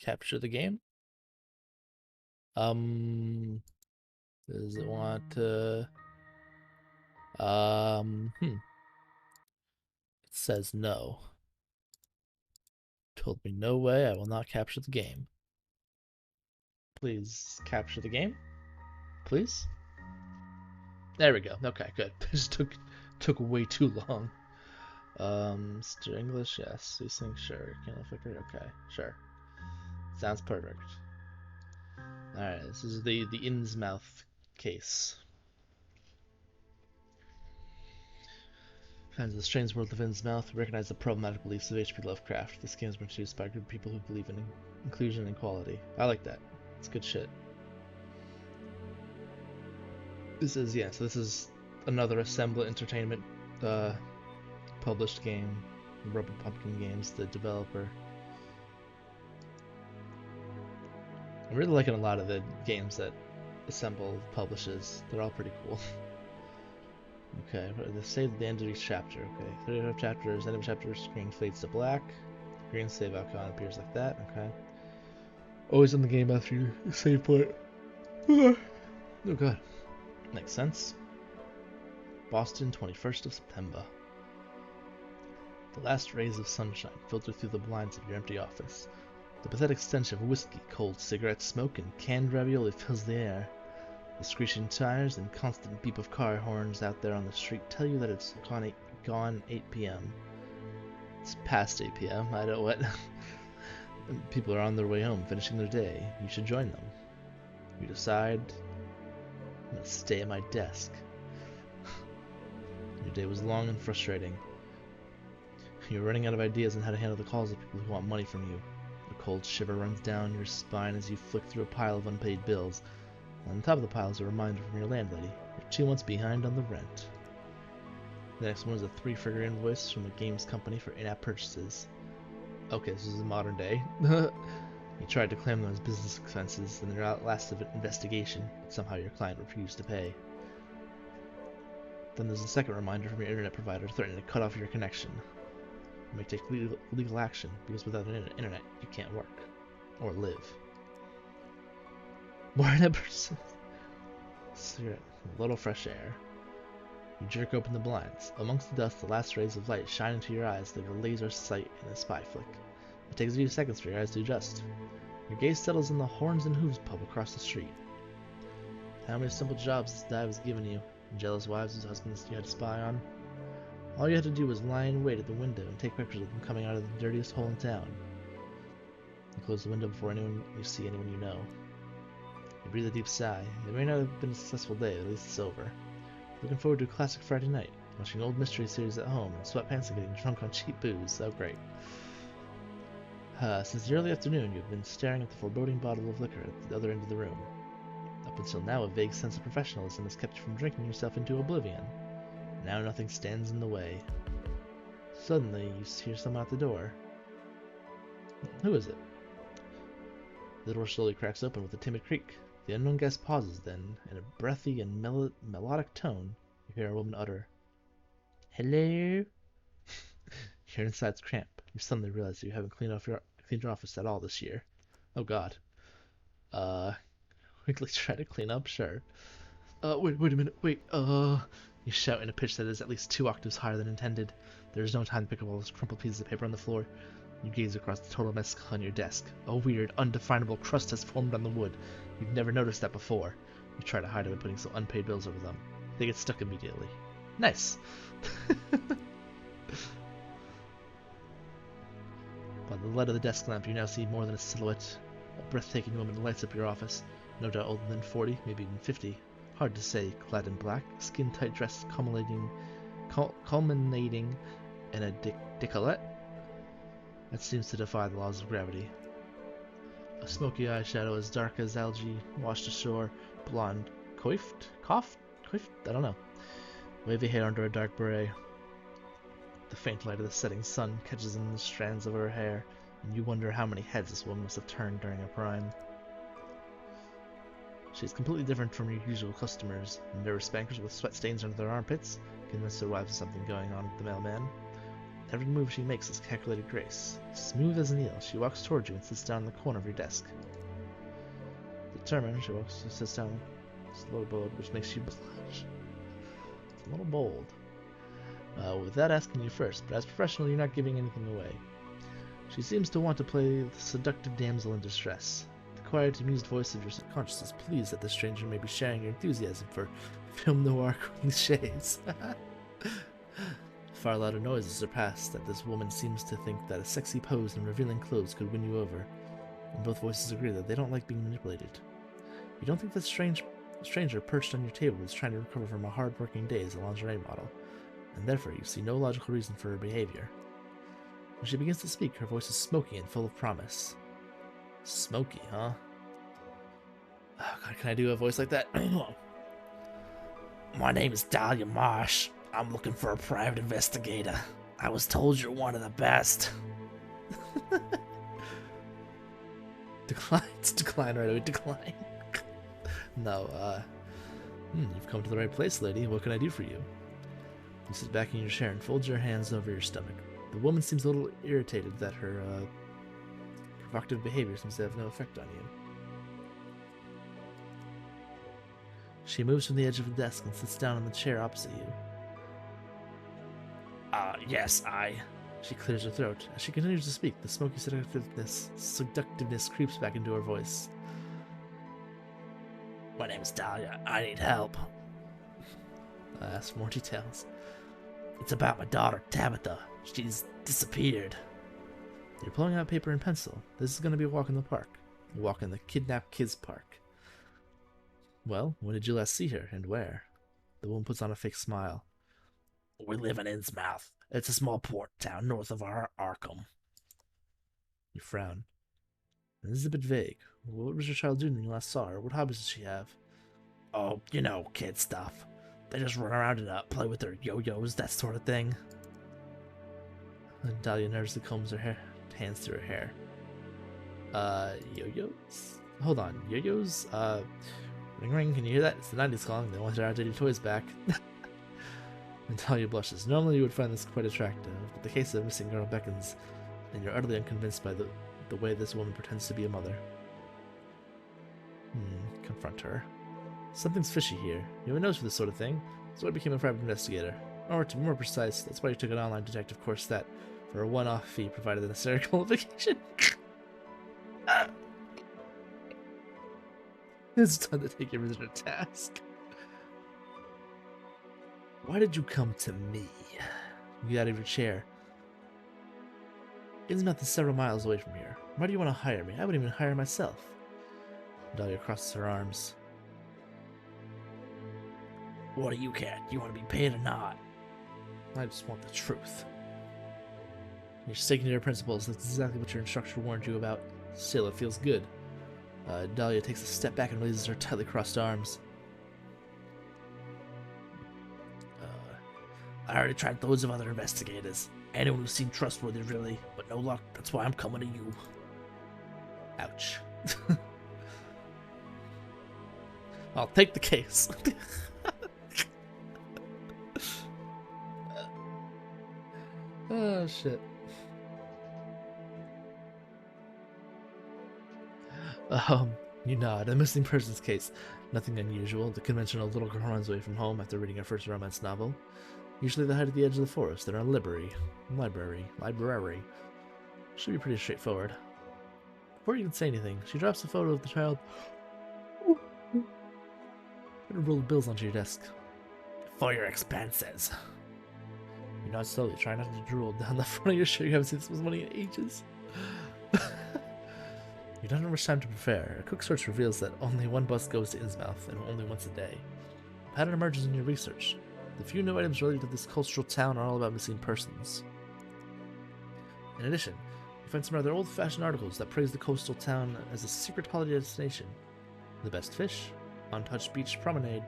capture the game. Does it want to? It says no. Told me no way. I will not capture the game. Please capture the game. Please. There we go. Okay, good. This took way too long. Mr. English, yes. These things, sure. Candle flicker, okay, sure. Sounds perfect. All right, this is the Innsmouth case. Fans of the strange world of Innsmouth recognize the problematic beliefs of H.P. Lovecraft. This game has been produced by a group of people who believe in inclusion and equality. I like that. It's good shit. This is, yeah, so this is another Assembla Entertainment published game. Rubber Pumpkin Games, the developer. I'm really liking a lot of the games that Assemble publishes. They're all pretty cool. Okay, the save at the end of each chapter. Okay, 35 chapters, end of chapter screen fades to black. Green save icon appears like that. Okay. Always in the game after you save point. Oh god. Makes sense. Boston, 21st of September. The last rays of sunshine filter through the blinds of your empty office. The pathetic stench of whiskey, cold cigarette smoke, and canned ravioli fills the air. The screeching tires and constant beep of car horns out there on the street tell you that it's gone 8 p.m. It's past 8 p.m. I don't what. People are on their way home, finishing their day. You should join them. You decide, I'm gonna stay at my desk. Your day was long and frustrating. You're running out of ideas on how to handle the calls of people who want money from you. A cold shiver runs down your spine as you flick through a pile of unpaid bills. On top of the pile is a reminder from your landlady. You're 2 months behind on the rent. The next one is a 3-figure invoice from a games company for in-app purchases. Okay, this is the modern day. You tried to claim them as business expenses in their last investigation, but somehow your client refused to pay. Then there's a second reminder from your internet provider threatening to cut off your connection. You may take legal action, because without an internet, you can't work. Or live. More in-app purchases. Cigarette, a little fresh air. You jerk open the blinds. Amongst the dust, the last rays of light shine into your eyes like a laser sight in a spy flick. It takes a few seconds for your eyes to adjust. Your gaze settles on the Horns and Hooves pub across the street. How many simple jobs this guy was giving you? Jealous wives and husbands you had to spy on? All you had to do was lie in wait at the window and take pictures of them coming out of the dirtiest hole in town. You close the window before you see anyone you know. You breathe a deep sigh. It may not have been a successful day, but at least it's over. Looking forward to a classic Friday night, watching old mystery series at home, in sweatpants and getting drunk on cheap booze. Oh, great. Since the early afternoon, you've been staring at the foreboding bottle of liquor at the other end of the room. Up until now, a vague sense of professionalism has kept you from drinking yourself into oblivion. Now nothing stands in the way. Suddenly, you hear someone at the door. Who is it? The door slowly cracks open with a timid creak. The unknown guest pauses, then, in a breathy and melodic tone, you hear a woman utter, "Hello?" Your insides cramp. You suddenly realize that you haven't cleaned your office at all this year. Oh god. Uh, quickly try to clean up? Sure. Wait a minute, wait, You shout in a pitch that is at least 2 octaves higher than intended. There is no time to pick up all those crumpled pieces of paper on the floor. You gaze across the total mess on your desk. A weird, undefinable crust has formed on the wood. You've never noticed that before. You try to hide it by putting some unpaid bills over them. They get stuck immediately. Nice! By the light of the desk lamp, you now see more than a silhouette. A breathtaking woman lights up your office. No doubt older than 40, maybe even 50. Hard to say, clad in black, skin-tight dress culminating in a decolleté that seems to defy the laws of gravity. A smoky eyeshadow as dark as algae washed ashore, blonde, coiffed? I don't know. Wavy hair under a dark beret. The faint light of the setting sun catches in the strands of her hair, and you wonder how many heads this woman must have turned during her prime. She is completely different from your usual customers. Nervous bankers with sweat stains under their armpits, convinced their wives of something going on with the mailman. Every move she makes is calculated grace. Smooth as an eel, she walks towards you and sits down in the corner of your desk. Determined, she sits down slow bold, which makes you blush. It's a little bold. Without asking you first, but as professional, you're not giving anything away. She seems to want to play the seductive damsel in distress. The quiet, amused voice of your subconscious is pleased that the stranger may be sharing your enthusiasm for film noir cliches. Far louder noises are passed that this woman seems to think that a sexy pose and revealing clothes could win you over, and both voices agree that they don't like being manipulated. You don't think the stranger perched on your table is trying to recover from a hard-working day as a lingerie model, and therefore you see no logical reason for her behavior. When she begins to speak, her voice is smoky and full of promise. Smoky, huh? Oh God, can I do a voice like that? My name is Dahlia Marsh. I'm looking for a private investigator. I was told you're one of the best. Decline right away, decline. No, you've come to the right place, lady. What can I do for you? You sit back in your chair and fold your hands over your stomach. The woman seems a little irritated that her provocative behavior seems to have no effect on you. She moves from the edge of the desk and sits down on the chair opposite you. Yes, She clears her throat. As she continues to speak, the smoky seductiveness creeps back into her voice. My name's Dahlia. I need help. I ask for more details. It's about my daughter, Tabitha. She's disappeared. You're pulling out paper and pencil. This is going to be a walk in the park. A walk in the Kidnapped Kids Park. Well, when did you last see her, and where? The woman puts on a fake smile. We live in Innsmouth. It's a small port town north of Arkham. You frown. This is a bit vague. What was your child doing when you last saw her? What hobbies does she have? Oh, you know, kid stuff. They just run around and play with their yo-yos, that sort of thing. And Dahlia nervously combs her hair, hands through her hair. Yo-yos? Hold on, yo-yos? Ring ring, can you hear that? It's the 90s calling. They want their outdated toys back. And Dahlia blushes. Normally you would find this quite attractive, but the case of a missing girl beckons, and you're utterly unconvinced by the way this woman pretends to be a mother. Confront her. Something's fishy here. You have a nose for this sort of thing, so I became a private investigator. Or to be more precise, that's why you took an online detective course that, for a one-off fee, provided the necessary qualification. It's time to take everything to task. Why did you come to me? You get out of your chair. Innsmouth is several miles away from here. Why do you want to hire me? I wouldn't even hire myself. Dahlia crosses her arms. What do you care? Do you want to be paid or not? I just want the truth. You're sticking to your principles. That's exactly what your instructor warned you about. Still, it feels good. Dahlia takes a step back and raises her tightly crossed arms. I already tried loads of other investigators. Anyone who seemed trustworthy, really. But no luck. That's why I'm coming to you. Ouch. I'll take the case. Oh, shit. You nod. A missing persons case. Nothing unusual. The conventional little girl runs away from home after reading her first romance novel. Usually they hide at the edge of the forest. They're in a library. Should be pretty straightforward. Before you can say anything, she drops a photo of the child and a roll of bills onto your desk. For your expenses. You nod slowly, trying not to drool down the front of your shirt. You haven't seen this much money in ages. You don't have much time to prepare. A quick search reveals that only one bus goes to Innsmouth, and only once a day. A pattern emerges in your research. The few new items related to this cultural town are all about missing persons. In addition, you find some rather old-fashioned articles that praise the coastal town as a secret holiday destination. The best fish, untouched beach promenade,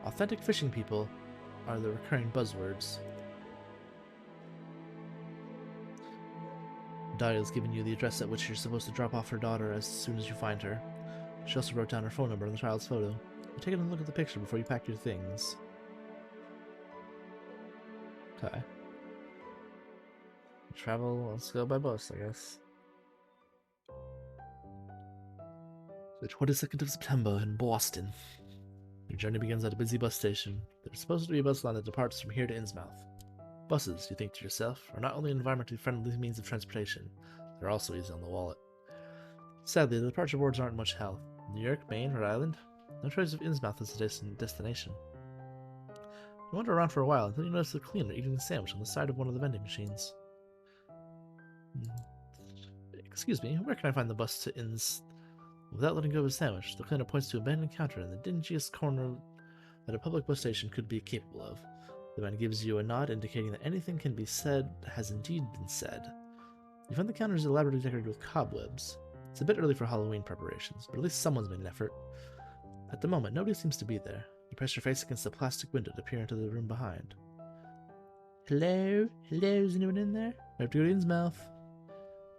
authentic fishing people are the recurring buzzwords. Dahlia's given you the address at which you're supposed to drop off her daughter as soon as you find her. She also wrote down her phone number on the child's photo. You're taking a look at the picture before you pack your things. Okay. Travel, let's go by bus, I guess. The 22nd of September in Boston. Your journey begins at a busy bus station. There's supposed to be a bus line that departs from here to Innsmouth. Buses, you think to yourself, are not only environmentally friendly means of transportation, they're also easy on the wallet. Sadly, the departure boards aren't much help. New York, Maine, Rhode Island, no trace of Innsmouth as a destination. You wander around for a while until you notice the cleaner eating a sandwich on the side of one of the vending machines. Excuse me, where can I find the bus to Inns? Without letting go of his sandwich, the cleaner points to a abandoned counter in the dingiest corner that a public bus station could be capable of. The man gives you a nod indicating that anything can be said has indeed been said. You find the counter is elaborately decorated with cobwebs. It's a bit early for Halloween preparations, but at least someone's made an effort. At the moment, nobody seems to be there. You press your face against the plastic window to peer into the room behind. Hello? Hello? Is anyone in there? I have to go to Innsmouth.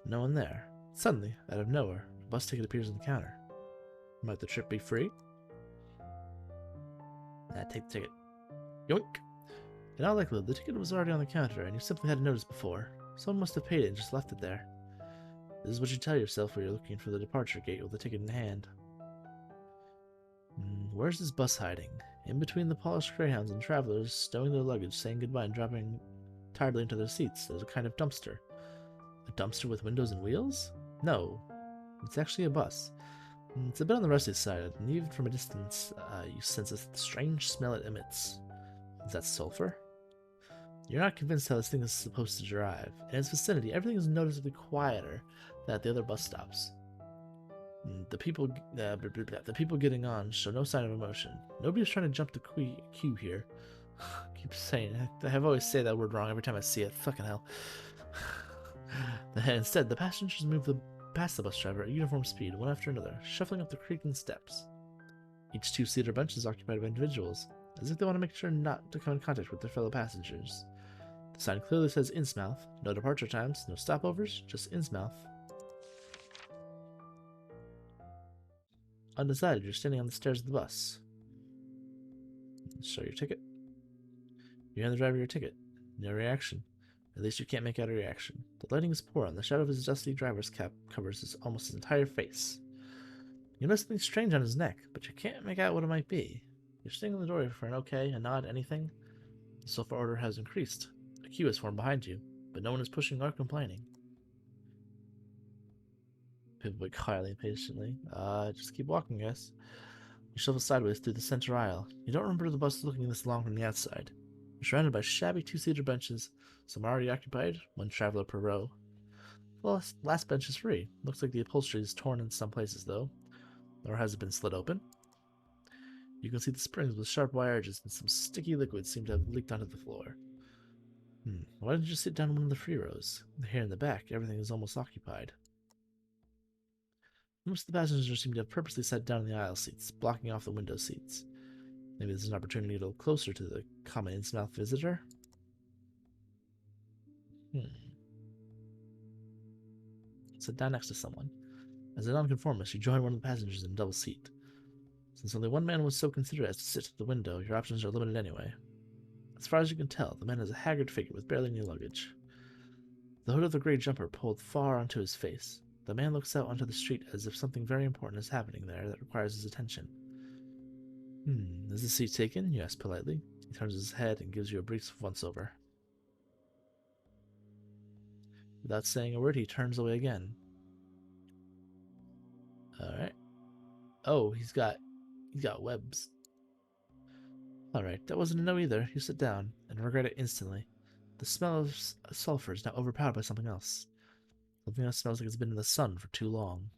No one there. Suddenly, out of nowhere, a bus ticket appears on the counter. Might the trip be free? Take the ticket. Yoink! In all likelihood, the ticket was already on the counter, and you simply hadn't noticed before. Someone must have paid it and just left it there. This is what you tell yourself when you're looking for the departure gate with the ticket in hand. Where's this bus hiding? In between the polished greyhounds and travelers stowing their luggage, saying goodbye and dropping tiredly into their seats, there's a kind of dumpster. A dumpster with windows and wheels? No, it's actually a bus. It's a bit on the rusty side, and even from a distance, you sense a strange smell it emits. Is that sulfur? You're not convinced how this thing is supposed to drive. In its vicinity, everything is noticeably quieter than at the other bus stops. The people getting on show no sign of emotion. Nobody's trying to jump the queue here. Keep saying it. I have always say that word wrong every time I see it. Fucking hell. Instead, the passengers move past the bus driver at uniform speed, one after another, shuffling up the creaking steps. Each two-seater bench is occupied by individuals, as if they want to make sure not to come in contact with their fellow passengers. The sign clearly says Innsmouth. No departure times, no stopovers, just Innsmouth. Undecided, you're standing on the stairs of the bus. Show your ticket. You hand the driver your ticket. No reaction. At least you can't make out a reaction. The lighting is poor, and the shadow of his dusty driver's cap covers almost his entire face. You notice something strange on his neck, but you can't make out what it might be. You're standing in the doorway for an okay, a nod, anything. The sofa order has increased. A queue has formed behind you, but no one is pushing or complaining. People wait quietly and patiently. Just keep walking, guys. You shuffle sideways through the center aisle. You don't remember the bus looking this long from the outside. You're surrounded by shabby two-seater benches. Some are already occupied, one traveler per row. The last bench is free. Looks like the upholstery is torn in some places, though. Or has it been slit open? You can see the springs with sharp wire edges, and some sticky liquid seem to have leaked onto the floor. Why didn't you sit down in one of the free rows? Here in the back, everything is almost occupied. Most of the passengers seem to have purposely sat down in the aisle seats, blocking off the window seats. Maybe this is an opportunity to look closer to the common Innsmouth visitor? Sit down next to someone. As a nonconformist, you join one of the passengers in a double seat. Since only one man was so considerate as to sit at the window, your options are limited anyway. As far as you can tell, the man is a haggard figure with barely any luggage. The hood of the gray jumper pulled far onto his face. The man looks out onto the street as if something very important is happening there that requires his attention. Is the seat taken? You ask politely. He turns his head and gives you a brief once-over. Without saying a word, he turns away again. Alright. Oh, he's got webs. Alright, that wasn't a no either. You sit down, and regret it instantly. The smell of sulfur is now overpowered by something else. Something else smells like it's been in the sun for too long.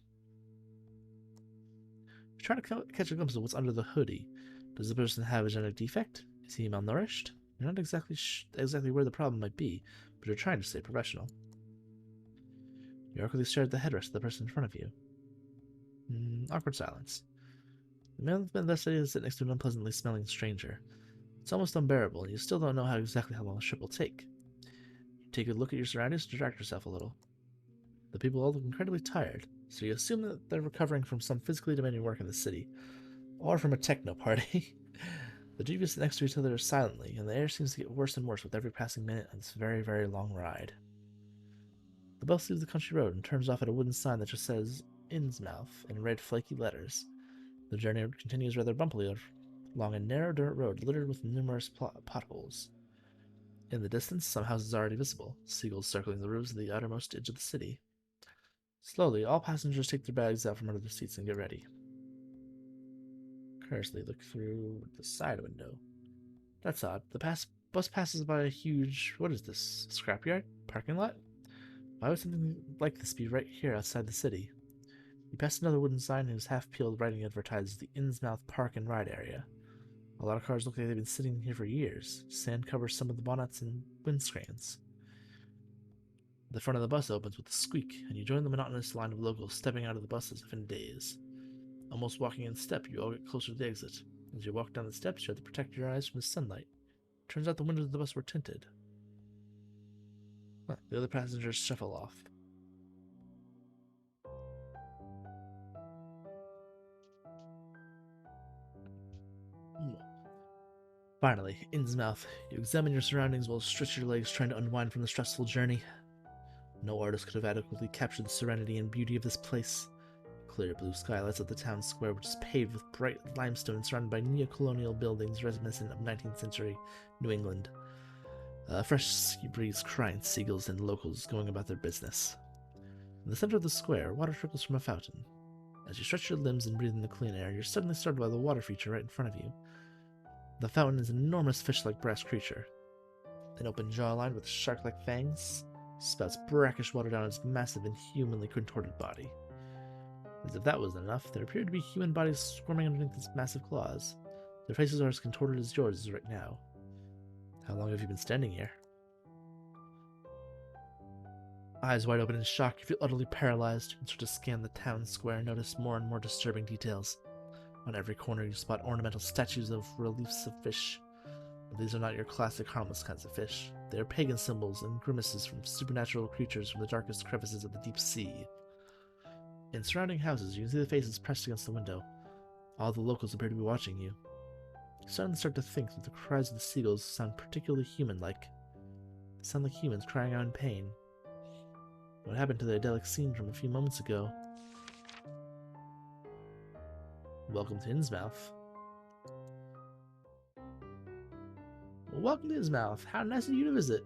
You're trying to catch a glimpse of what's under the hoodie. Does the person have a genetic defect? Is he malnourished? You're not exactly where the problem might be, but you're trying to stay professional. You awkwardly stare at the headrest of the person in front of you. Awkward silence. The man with the best idea to sit next to an unpleasantly smelling stranger. It's almost unbearable, and you still don't know exactly how long the trip will take. You take a look at your surroundings to distract yourself a little. The people all look incredibly tired, so you assume that they're recovering from some physically demanding work in the city, or from a techno party. The two sit next to each other silently, and the air seems to get worse and worse with every passing minute on this very, very long ride. The bus leaves the country road and turns off at a wooden sign that just says Innsmouth in red flaky letters. The journey continues rather bumpily along a narrow dirt road littered with numerous potholes. In the distance, some houses are already visible, seagulls circling the roofs of the outermost edge of the city. Slowly, all passengers take their bags out from under their seats and get ready. Curiously, look through the side window. That's odd. The bus passes by a huge, what is this, scrapyard? Parking lot? Why would something like this be right here outside the city? You pass another wooden sign whose half-peeled writing advertises the Innsmouth Park and Ride area. A lot of cars look like they've been sitting here for years. Sand covers some of the bonnets and windscreens. The front of the bus opens with a squeak, and you join the monotonous line of locals stepping out of the buses in a daze. Almost walking in step, you all get closer to the exit. As you walk down the steps, you have to protect your eyes from the sunlight. Turns out the windows of the bus were tinted. The other passengers shuffle off. Finally, Innsmouth. You examine your surroundings while stretch your legs trying to unwind from the stressful journey. No artist could have adequately captured the serenity and beauty of this place. Clear blue sky lights up the town square, which is paved with bright limestone surrounded by neo-colonial buildings reminiscent of 19th century New England. A fresh sea breeze crying seagulls and locals going about their business. In the center of the square, water trickles from a fountain. As you stretch your limbs and breathe in the clean air, you're suddenly startled by the water feature right in front of you. The fountain is an enormous fish-like brass creature. An open jawline with shark-like fangs spouts brackish water down its massive and humanly contorted body. As if that wasn't enough, there appear to be human bodies squirming underneath its massive claws. Their faces are as contorted as yours is right now. How long have you been standing here? Eyes wide open in shock, you feel utterly paralyzed and start to scan the town square and notice more and more disturbing details. On every corner you spot ornamental statues of reliefs of fish. But these are not your classic harmless kinds of fish. They are pagan symbols and grimaces from supernatural creatures from the darkest crevices of the deep sea. In surrounding houses, you can see the faces pressed against the window. All the locals appear to be watching you. You suddenly start to think that the cries of the seagulls sound particularly human-like. They sound like humans crying out in pain. What happened to the idyllic scene from a few moments ago? Welcome to Innsmouth. Welcome to Innsmouth. How nice of you to visit.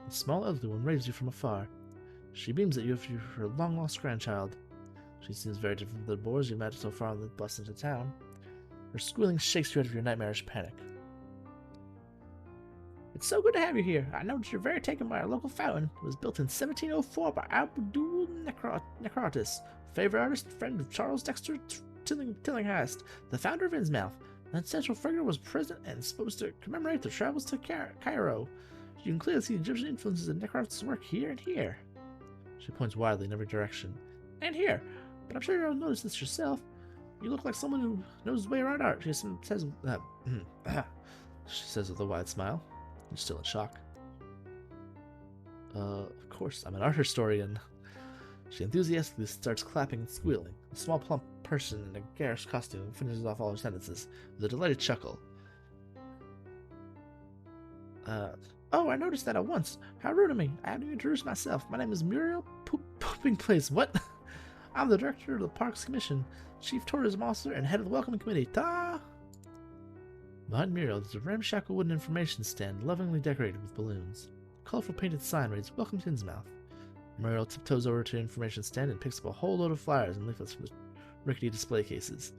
A small elderly one waves you from afar. She beams at you as if you're her long-lost grandchild. She seems very different from the boars you met so far on the bus into town. Her squealing shakes you out of your nightmarish panic. It's so good to have you here. I noticed you're very taken by our local fountain. It was built in 1704 by Abdul Necrotis, favorite artist and friend of Charles Dexter Tillinghast, the founder of Innsmouth. That central figure was present and supposed to commemorate the travels to Cairo. You can clearly see Egyptian influences in Necrotis' work here and here. She points wildly in every direction. And here, but I'm sure you'll notice this yourself. You look like someone who knows his way around art. She says with a wide smile. You're still in shock. Of course, I'm an art historian. She enthusiastically starts clapping and squealing. A small plump person in a garish costume finishes off all her sentences with a delighted chuckle. Oh, I noticed that at once. How rude of me. I haven't even introduced myself. My name is Muriel Pooping Place. What? I'm the director of the Parks Commission, chief tourism officer, and head of the welcoming committee. Ta! Behind Muriel, there's a ramshackle wooden information stand lovingly decorated with balloons. A colorful painted sign reads, "Welcome to Innsmouth." Muriel tiptoes over to the information stand and picks up a whole load of flyers and leaflets from the rickety display cases.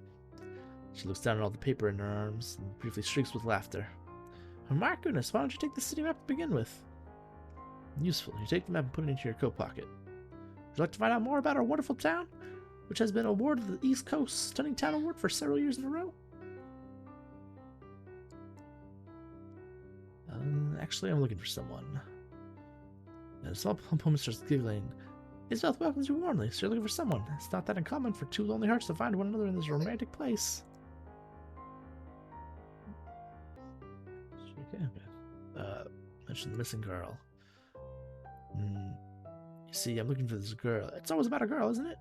She looks down at all the paper in her arms and briefly shrieks with laughter. Oh my goodness, why don't you take the city map to begin with? Useful. You take the map and put it into your coat pocket. Would you like to find out more about our wonderful town, which has been awarded the East Coast Stunning Town Award for several years in a row? Actually, I'm looking for someone. And a small plump woman starts giggling. Isabel welcomes you warmly, so you're looking for someone. It's not that uncommon for two lonely hearts to find one another in this romantic place. Okay. Mention the missing girl. You see, I'm looking for this girl. It's always about a girl, isn't it?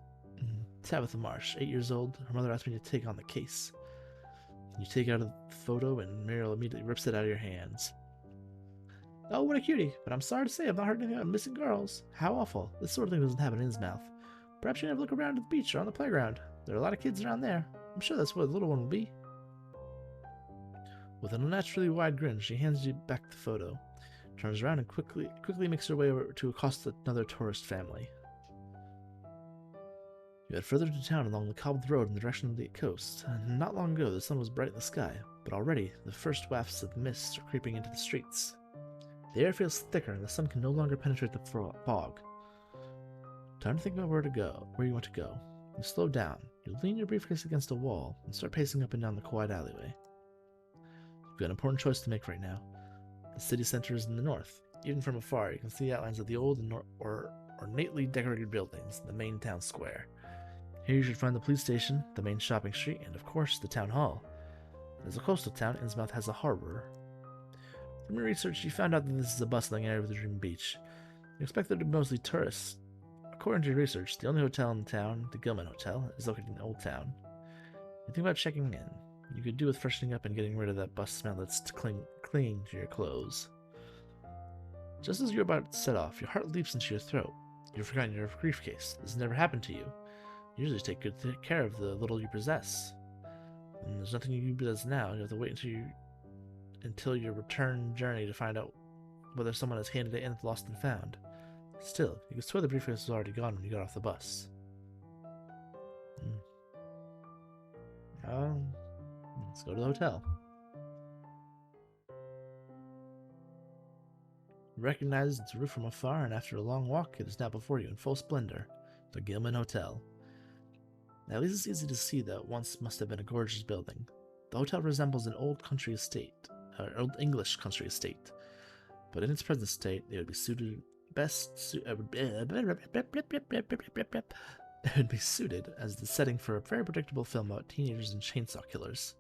Tabitha Marsh, 8 years old. Her mother asked me to take on the case. You take out a photo, and Muriel immediately rips it out of your hands. Oh, what a cutie! But I'm sorry to say I've not heard anything about missing girls. How awful. This sort of thing doesn't happen in Innsmouth. Perhaps you can have a look around at the beach or on the playground. There are a lot of kids around there. I'm sure that's where the little one will be. With an unnaturally wide grin, she hands you back the photo, turns around and quickly makes her way over to accost another tourist family. You head further into town along the cobbled road in the direction of the coast. Not long ago, the sun was bright in the sky, but already the first wafts of mist are creeping into the streets. The air feels thicker, and the sun can no longer penetrate the fog. Time to think about where you want to go. You slow down, you lean your briefcase against a wall, and start pacing up and down the quiet alleyway. You've got an important choice to make right now. The city center is in the north. Even from afar, you can see the outlines of the old and ornately decorated buildings in the main town square. Here you should find the police station, the main shopping street, and of course, the town hall. As a coastal town, Innsmouth has a harbor. From your research, you found out that this is a bustling area with a dream beach. You expect there to be mostly tourists. According to your research, the only hotel in the town, the Gilman Hotel, is located in Old Town. You think about checking in. You could do with freshening up and getting rid of that bus smell that's clinging to your clothes. Just as you're about to set off, your heart leaps into your throat. You've forgotten your briefcase. This has never happened to you. You usually take good care of the little you possess. And there's nothing you possess now. You have to wait until your return journey to find out whether someone has handed it in lost and found. Still, you could swear the briefcase was already gone when you got off the bus. Let's go to the hotel. You recognize its roof from afar, and after a long walk, it is now before you in full splendor. The Gilman Hotel. At least it's easy to see that it once must have been a gorgeous building. The hotel resembles an old English country estate, but in its present state, it would be suited as the setting for a very predictable film about teenagers and chainsaw killers.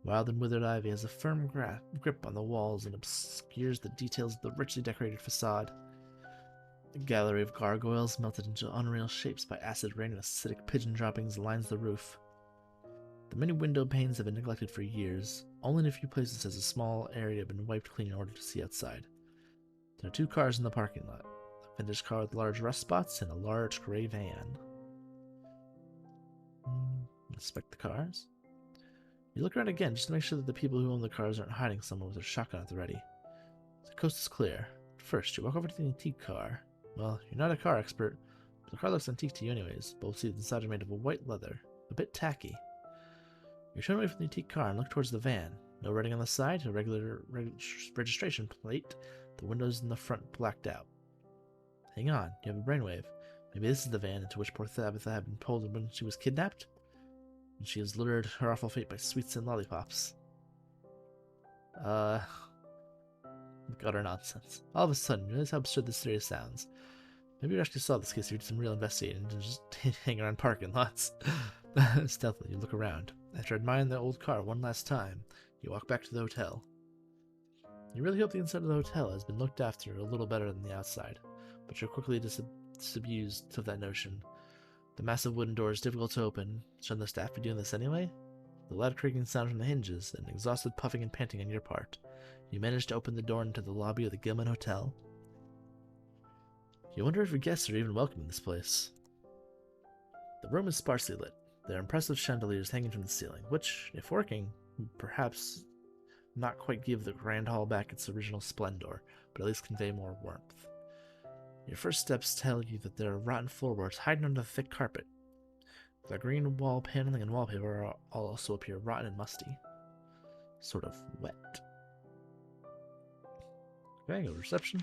Wild and withered ivy has a firm grip on the walls and obscures the details of the richly decorated facade. A gallery of gargoyles melted into unreal shapes by acid rain and acidic pigeon droppings lines the roof. The many window panes have been neglected for years. Only in a few places has a small area been wiped clean in order to see outside. There are 2 cars in the parking lot. A vintage car with large rust spots and a large gray van. Inspect the cars. You look around again just to make sure that the people who own the cars aren't hiding somewhere with their shotgun at the ready. The coast is clear. First, you walk over to the antique car. Well, you're not a car expert, but the car looks antique to you anyways. Both seats inside are made of a white leather, a bit tacky. You turn away from the antique car and look towards the van. No writing on the side, a regular registration plate. The windows in the front blacked out. Hang on, you have a brainwave. Maybe this is the van into which poor Tabitha had been pulled when she was kidnapped? And she has lured her awful fate by sweets and lollipops. Utter nonsense. All of a sudden, you realize how absurd this theory sounds. Maybe you actually saw this case if you did some real investigating and just hang around parking lots. Stealthily, you look around. After admiring the old car one last time, you walk back to the hotel. You really hope the inside of the hotel has been looked after a little better than the outside, but you're quickly disabused of that notion. The massive wooden door is difficult to open. Shouldn't the staff be doing this anyway? The loud creaking sound from the hinges, and exhausted puffing and panting on your part. You manage to open the door into the lobby of the Gilman Hotel. You wonder if your guests are even welcome in this place. The room is sparsely lit. There are impressive chandeliers hanging from the ceiling, which, if working, would perhaps not quite give the grand hall back its original splendor, but at least convey more warmth. Your first steps tell you that there are rotten floorboards hiding under the thick carpet. The green wall paneling and wallpaper also appear rotten and musty. Sort of wet. Okay, go to reception.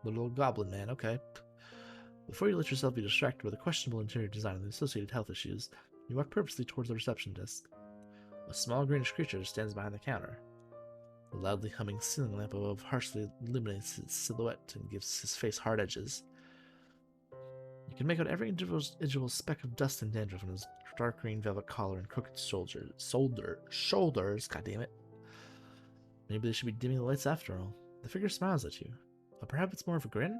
Little goblin man, okay. Before you let yourself be distracted by the questionable interior design and the associated health issues, you walk purposely towards the reception desk. A small greenish creature stands behind the counter. The loudly humming ceiling lamp above harshly illuminates his silhouette and gives his face hard edges. You can make out every individual speck of dust and dandruff on his dark green velvet collar and crooked shoulders. God damn it. Maybe they should be dimming the lights after all. The figure smiles at you. But perhaps it's more of a grin?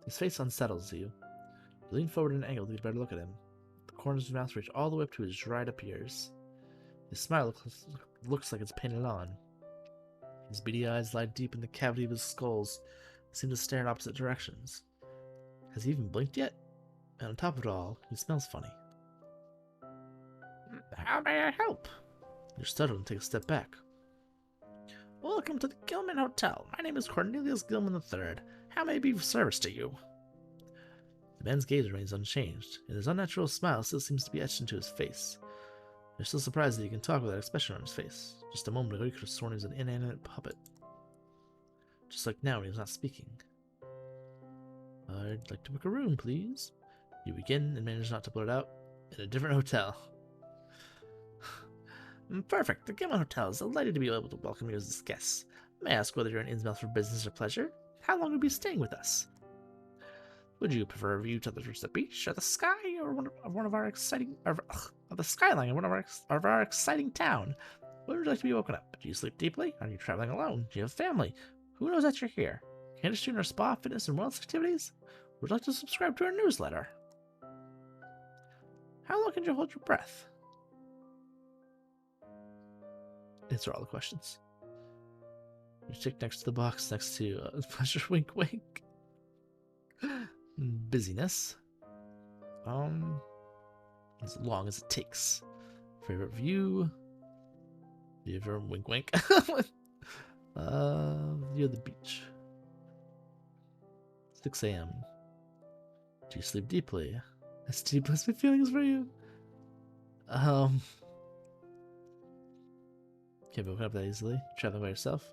His face unsettles you. You lean forward at an angle to get a better look at him. The corners of his mouth reach all the way up to his dried up ears. His smile looks like it's painted on. His beady eyes lie deep in the cavity of his skulls, seem to stare in opposite directions. Has he even blinked yet? And on top of it all, he smells funny. How may I help? You're startled and take a step back. Welcome to the Gilman Hotel. My name is Cornelius Gilman III. How may I be of service to you? The man's gaze remains unchanged, and his unnatural smile still seems to be etched into his face. You're still surprised that he can talk with that expression on his face. Just a moment ago, you could have sworn he was an inanimate puppet. Just like now when he was not speaking. I'd like to book a room, please. You begin and manage not to blurt out, in a different hotel. Perfect. The Gilman Hotel is delighted to be able to welcome you as guests. May I ask whether you're in Innsmouth for business or pleasure? How long will you be staying with us? Would you prefer a view to the beach or the sky, or one of our exciting, the skyline of one of our exciting town? When would you like to be woken up? Do you sleep deeply? Are you traveling alone? Do you have family? Who knows that you're here? Can you interested in our spa, fitness, and wellness activities? Would you like to subscribe to our newsletter? How long can you hold your breath? Answer all the questions. You tick next to the box next to pleasure wink wink. Busyness. As long as it takes. Favorite view. View of your wink wink. View of the beach. 6 a.m. Do you sleep deeply? As deep as my feelings for you. Can't be woken up that easily. Traveling by yourself.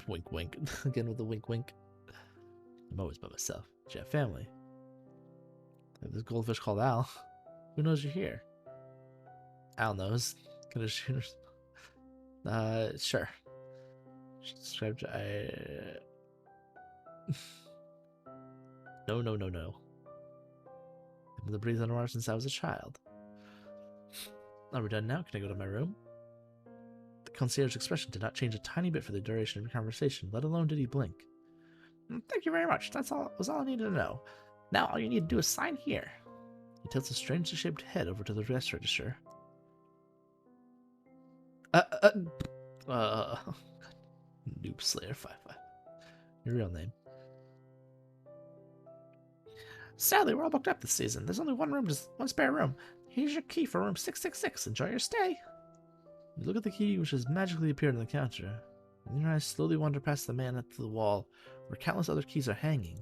Wink wink. Again with the wink wink. I'm always by myself. Do you have family? I have this goldfish called Al. Who knows you're here? Al knows. Gonna shoot her. Sure. Subscribe to No. I've been the breeze underwater since I was a child. Are we done now? Can I go to my room? The concierge's expression did not change a tiny bit for the duration of your conversation, let alone did he blink. Thank you very much. That was all I needed to know. Now all you need to do is sign here. He tilts a strangely shaped head over to the guest register. Noob Slayer 55. Your real name. Sadly, we're all booked up this season. There's only one spare room. Here's your key for room 666. Enjoy your stay. You look at the key, which has magically appeared on the counter. And your eyes slowly wander past the man at the wall, where countless other keys are hanging.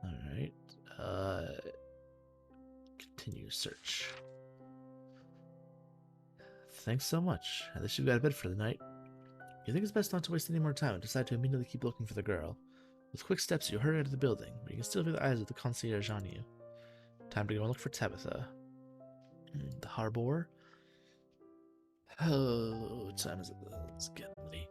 Alright. Continue search. Thanks so much. At least you've got a bed for the night. You think it's best not to waste any more time and decide to immediately keep looking for the girl. With quick steps, you hurry out of the building, but you can still feel the eyes of the concierge on you. Time to go and look for Tabitha. The harbor. Oh, what time is it? It's getting late.